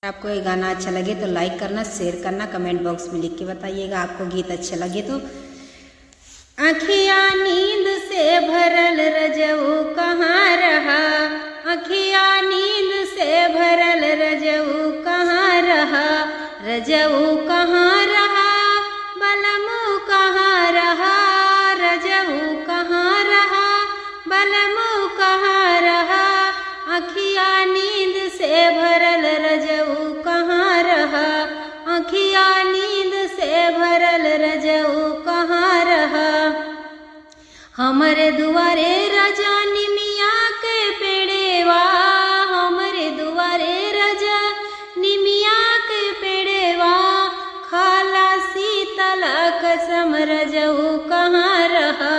आपको ये गाना अच्छा लगे तो लाइक करना, शेयर करना, कमेंट बॉक्स में लिख के बताइएगा आपको गीत अच्छे लगे तो। अखियाँ नींद से भरल रजऊ कहाँ रहा, अखियाँ नींद से भरल रजऊ कहाँ रहा, रजऊ कहाँ रहा, बलमू कहाँ रहा, रजऊ कहाँ रहा, बलमू कहाँ रहा, अखियाँ नींद से भरल रजऊ कहाँ रहा, अखियाँ नींद से भरल रजऊ कहाँ रहा। हमरे दुआरे राजा निमिया के पेड़ेवा, हमरे दुआरे राजा निमिया के पेड़ेवा, खाला शीतल कसम रजऊ कहाँ रहा,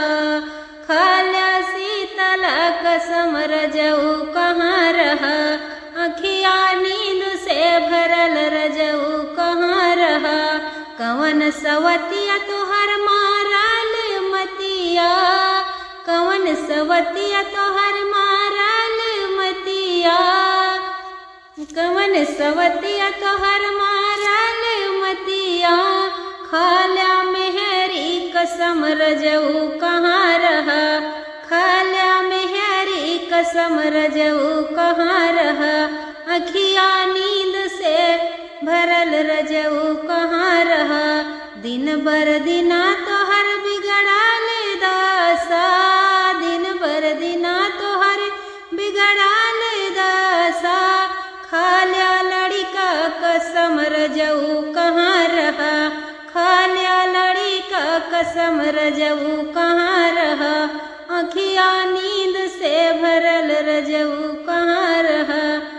खाला शीतल कसम रजऊ कहाँ रहा, अखियाँ नींद से भरल रजऊ कहाँ रहा। कवन सवतिया तोहर मारल मतिया, कवन सवतिया तोहर मारल मतिया, कवन सवतिया तोहर मारल मतिया, खाला मेहरी कसम रजऊ कहाँ रहा, खाला मेहरी कसम रजऊ कहाँ रहा, अखियाँ नींद से भरल रजऊ कहाँ रहा। दिन बर दिना तोहर बिगड़ल दशा, दिन बर दिना तोहर बिगड़ल दशा, खाला लड़िका कसम रजऊ कहाँ रहा, खाला लड़िका कसम रजऊ कहाँ रहा, अखियाँ नींद से भरल रजऊ कहाँ रहा।